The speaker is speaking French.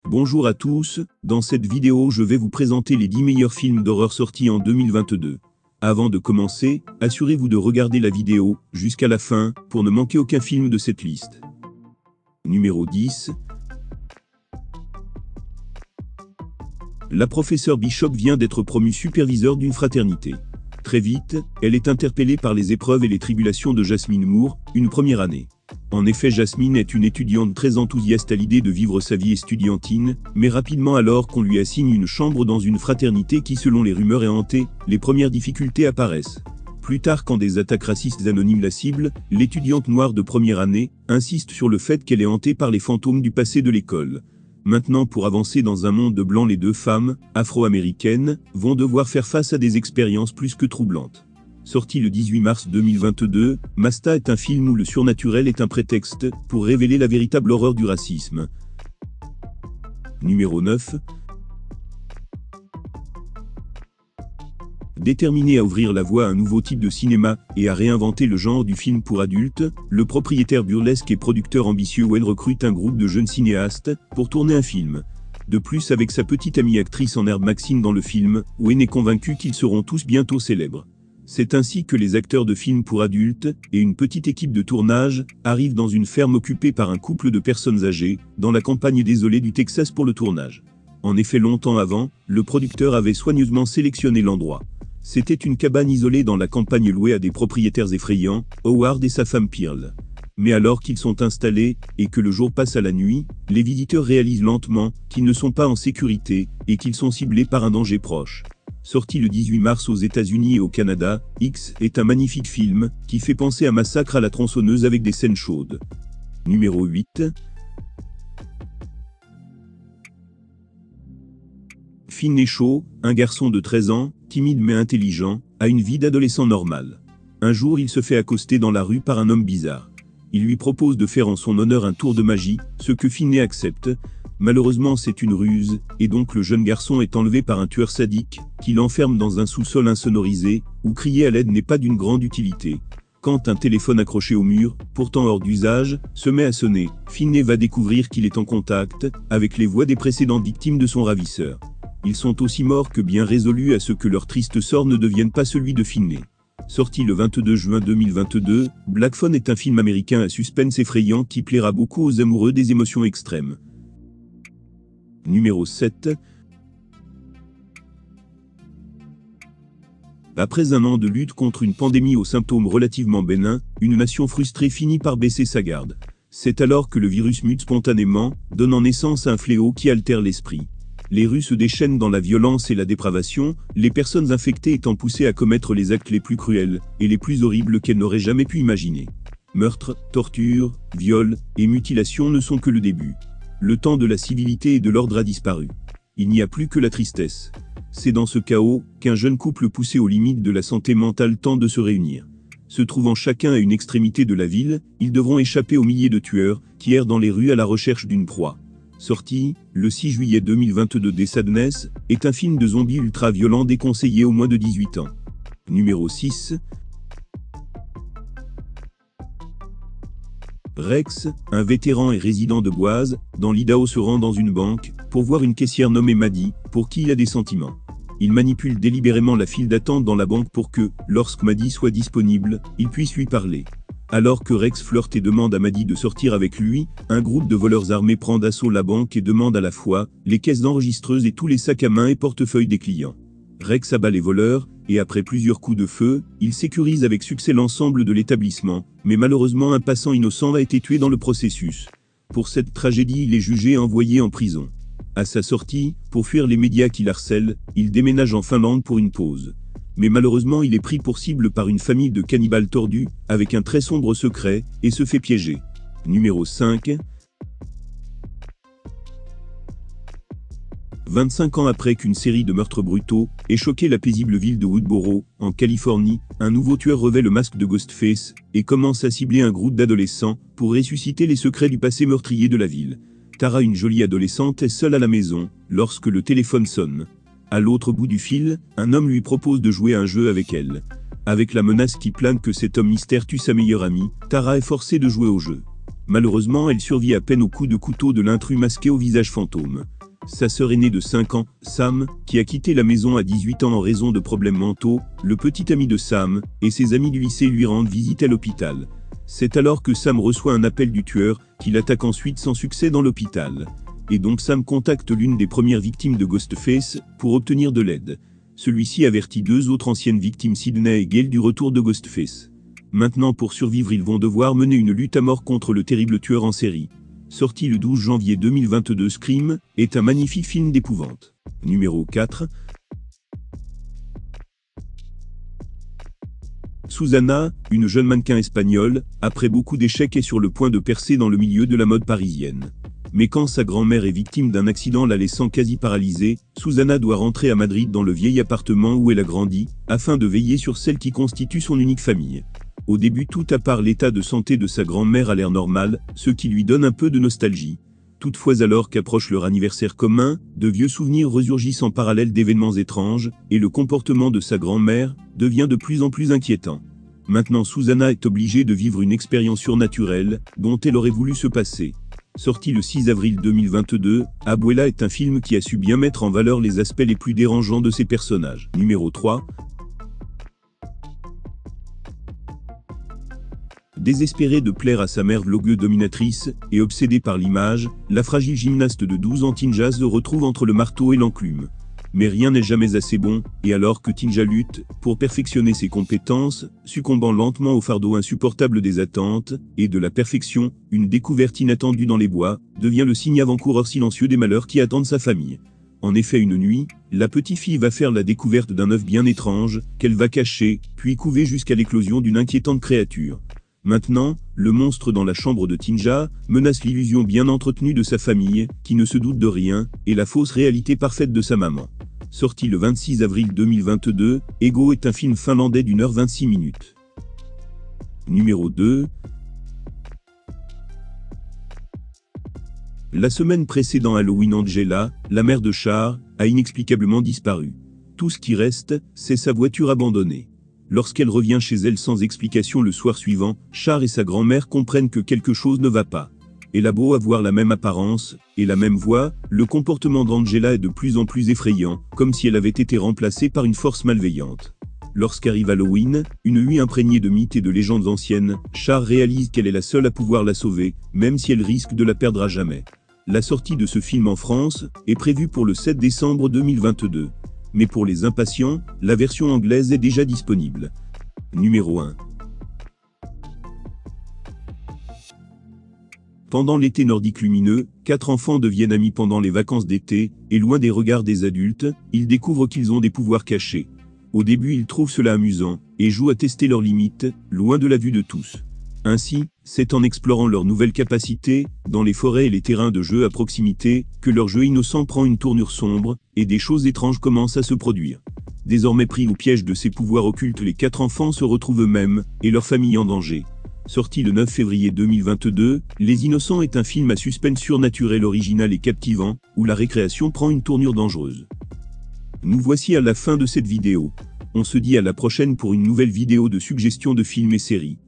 Bonjour à tous, dans cette vidéo je vais vous présenter les 10 meilleurs films d'horreur sortis en 2022. Avant de commencer, assurez-vous de regarder la vidéo jusqu'à la fin pour ne manquer aucun film de cette liste. Numéro 10. La professeure Bishop vient d'être promue superviseur d'une fraternité. Très vite, elle est interpellée par les épreuves et les tribulations de Jasmine Moore, une première année. En effet, Jasmine est une étudiante très enthousiaste à l'idée de vivre sa vie estudiantine, mais rapidement alors qu'on lui assigne une chambre dans une fraternité qui selon les rumeurs est hantée, les premières difficultés apparaissent. Plus tard, quand des attaques racistes anonymes la ciblent, l'étudiante noire de première année insiste sur le fait qu'elle est hantée par les fantômes du passé de l'école. Maintenant, pour avancer dans un monde de blancs, les deux femmes, afro-américaines, vont devoir faire face à des expériences plus que troublantes. Sorti le 18 mars 2022, Masta est un film où le surnaturel est un prétexte pour révéler la véritable horreur du racisme. Numéro 9. Déterminé à ouvrir la voie à un nouveau type de cinéma et à réinventer le genre du film pour adultes, le propriétaire burlesque et producteur ambitieux Wayne recrute un groupe de jeunes cinéastes pour tourner un film. De plus, avec sa petite amie actrice en herbe Maxine dans le film, Wayne est convaincu qu'ils seront tous bientôt célèbres. C'est ainsi que les acteurs de films pour adultes et une petite équipe de tournage arrivent dans une ferme occupée par un couple de personnes âgées, dans la campagne désolée du Texas pour le tournage. En effet, longtemps avant, le producteur avait soigneusement sélectionné l'endroit. C'était une cabane isolée dans la campagne louée à des propriétaires effrayants, Howard et sa femme Pearl. Mais alors qu'ils sont installés, et que le jour passe à la nuit, les visiteurs réalisent lentement qu'ils ne sont pas en sécurité, et qu'ils sont ciblés par un danger proche. Sorti le 18 mars aux États-Unis et au Canada, X est un magnifique film, qui fait penser à Massacre à la tronçonneuse avec des scènes chaudes. Numéro 8. Finn est chaud, un garçon de 13 ans, timide mais intelligent, a une vie d'adolescent normal. Un jour il se fait accoster dans la rue par un homme bizarre. Il lui propose de faire en son honneur un tour de magie, ce que Finney accepte. Malheureusement c'est une ruse, et donc le jeune garçon est enlevé par un tueur sadique, qui l'enferme dans un sous-sol insonorisé, où crier à l'aide n'est pas d'une grande utilité. Quand un téléphone accroché au mur, pourtant hors d'usage, se met à sonner, Finney va découvrir qu'il est en contact avec les voix des précédentes victimes de son ravisseur. Ils sont aussi morts que bien résolus à ce que leur triste sort ne devienne pas celui de Finney. Sorti le 22 juin 2022, Black Phone est un film américain à suspense effrayant qui plaira beaucoup aux amoureux des émotions extrêmes. Numéro 7. Après un an de lutte contre une pandémie aux symptômes relativement bénins, une nation frustrée finit par baisser sa garde. C'est alors que le virus mute spontanément, donnant naissance à un fléau qui altère l'esprit. Les rues se déchaînent dans la violence et la dépravation, les personnes infectées étant poussées à commettre les actes les plus cruels et les plus horribles qu'elles n'auraient jamais pu imaginer. Meurtres, tortures, viols et mutilations ne sont que le début. Le temps de la civilité et de l'ordre a disparu. Il n'y a plus que la tristesse. C'est dans ce chaos qu'un jeune couple poussé aux limites de la santé mentale tente de se réunir. Se trouvant chacun à une extrémité de la ville, ils devront échapper aux milliers de tueurs qui errent dans les rues à la recherche d'une proie. Sorti le 6 juillet 2022, Des Sadness est un film de zombies ultra-violent déconseillé aux moins de 18 ans. Numéro 6. Rex, un vétéran et résident de Boise, dans l'Idaho, se rend dans une banque pour voir une caissière nommée Maddie, pour qui il a des sentiments. Il manipule délibérément la file d'attente dans la banque pour que, lorsque Maddie soit disponible, il puisse lui parler. Alors que Rex flirte et demande à Maddie de sortir avec lui, un groupe de voleurs armés prend d'assaut la banque et demande à la fois les caisses enregistreuses et tous les sacs à main et portefeuilles des clients. Rex abat les voleurs, et après plusieurs coups de feu, il sécurise avec succès l'ensemble de l'établissement, mais malheureusement un passant innocent a été tué dans le processus. Pour cette tragédie, il est jugé et envoyé en prison. À sa sortie, pour fuir les médias qui l'harcèlent, il déménage en Finlande pour une pause. Mais malheureusement il est pris pour cible par une famille de cannibales tordus, avec un très sombre secret, et se fait piéger. Numéro 5. 25 ans après qu'une série de meurtres brutaux ait choqué la paisible ville de Woodboro, en Californie, un nouveau tueur revêt le masque de Ghostface, et commence à cibler un groupe d'adolescents, pour ressusciter les secrets du passé meurtrier de la ville. Tara, une jolie adolescente, est seule à la maison, lorsque le téléphone sonne. À l'autre bout du fil, un homme lui propose de jouer à un jeu avec elle. Avec la menace qui plane que cet homme mystère tue sa meilleure amie, Tara est forcée de jouer au jeu. Malheureusement, elle survit à peine aux coups de couteau de l'intrus masqué au visage fantôme. Sa sœur aînée de 5 ans, Sam, qui a quitté la maison à 18 ans en raison de problèmes mentaux, le petit ami de Sam, et ses amis du lycée lui rendent visite à l'hôpital. C'est alors que Sam reçoit un appel du tueur, qui l'attaque ensuite sans succès dans l'hôpital. Et donc Sam contacte l'une des premières victimes de Ghostface, pour obtenir de l'aide. Celui-ci avertit 2 autres anciennes victimes, Sydney et Gail, du retour de Ghostface. Maintenant, pour survivre, ils vont devoir mener une lutte à mort contre le terrible tueur en série. Sorti le 12 janvier 2022, Scream est un magnifique film d'épouvante. Numéro 4. Susana, une jeune mannequin espagnole, après beaucoup d'échecs est sur le point de percer dans le milieu de la mode parisienne. Mais quand sa grand-mère est victime d'un accident la laissant quasi paralysée, Susana doit rentrer à Madrid dans le vieil appartement où elle a grandi, afin de veiller sur celle qui constitue son unique famille. Au début, tout à part l'état de santé de sa grand-mère a l'air normal, ce qui lui donne un peu de nostalgie. Toutefois, alors qu'approche leur anniversaire commun, de vieux souvenirs resurgissent en parallèle d'événements étranges, et le comportement de sa grand-mère devient de plus en plus inquiétant. Maintenant, Susana est obligée de vivre une expérience surnaturelle, dont elle aurait voulu se passer. Sorti le 6 avril 2022, Abuela est un film qui a su bien mettre en valeur les aspects les plus dérangeants de ses personnages. Numéro 3. Désespérée de plaire à sa mère vlogueuse dominatrice, et obsédée par l'image, la fragile gymnaste de 12 ans Tinja se retrouve entre le marteau et l'enclume. Mais rien n'est jamais assez bon, et alors que Tinja lutte pour perfectionner ses compétences, succombant lentement au fardeau insupportable des attentes et de la perfection, une découverte inattendue dans les bois devient le signe avant-coureur silencieux des malheurs qui attendent sa famille. En effet, une nuit, la petite fille va faire la découverte d'un œuf bien étrange, qu'elle va cacher, puis couver jusqu'à l'éclosion d'une inquiétante créature. Maintenant, le monstre dans la chambre de Tinja menace l'illusion bien entretenue de sa famille, qui ne se doute de rien, et la fausse réalité parfaite de sa maman. Sorti le 26 avril 2022, Ego est un film finlandais d'1h26. Numéro 2. La semaine précédant Halloween, Angela, la mère de Char, a inexplicablement disparu. Tout ce qui reste, c'est sa voiture abandonnée. Lorsqu'elle revient chez elle sans explication le soir suivant, Char et sa grand-mère comprennent que quelque chose ne va pas. Elle a beau avoir la même apparence et la même voix, le comportement d'Angela est de plus en plus effrayant, comme si elle avait été remplacée par une force malveillante. Lorsqu'arrive Halloween, une nuit imprégnée de mythes et de légendes anciennes, Char réalise qu'elle est la seule à pouvoir la sauver, même si elle risque de la perdre à jamais. La sortie de ce film en France est prévue pour le 7 décembre 2022. Mais pour les impatients, la version anglaise est déjà disponible. Numéro 1. Pendant l'été nordique lumineux, 4 enfants deviennent amis pendant les vacances d'été, et loin des regards des adultes, ils découvrent qu'ils ont des pouvoirs cachés. Au début, ils trouvent cela amusant, et jouent à tester leurs limites, loin de la vue de tous. Ainsi, c'est en explorant leurs nouvelles capacités, dans les forêts et les terrains de jeu à proximité, que leur jeu innocent prend une tournure sombre, et des choses étranges commencent à se produire. Désormais pris au piège de ces pouvoirs occultes, les 4 enfants se retrouvent eux-mêmes, et leur famille en danger. Sorti le 9 février 2022, Les Innocents est un film à suspense surnaturel original et captivant, où la récréation prend une tournure dangereuse. Nous voici à la fin de cette vidéo. On se dit à la prochaine pour une nouvelle vidéo de suggestions de films et séries.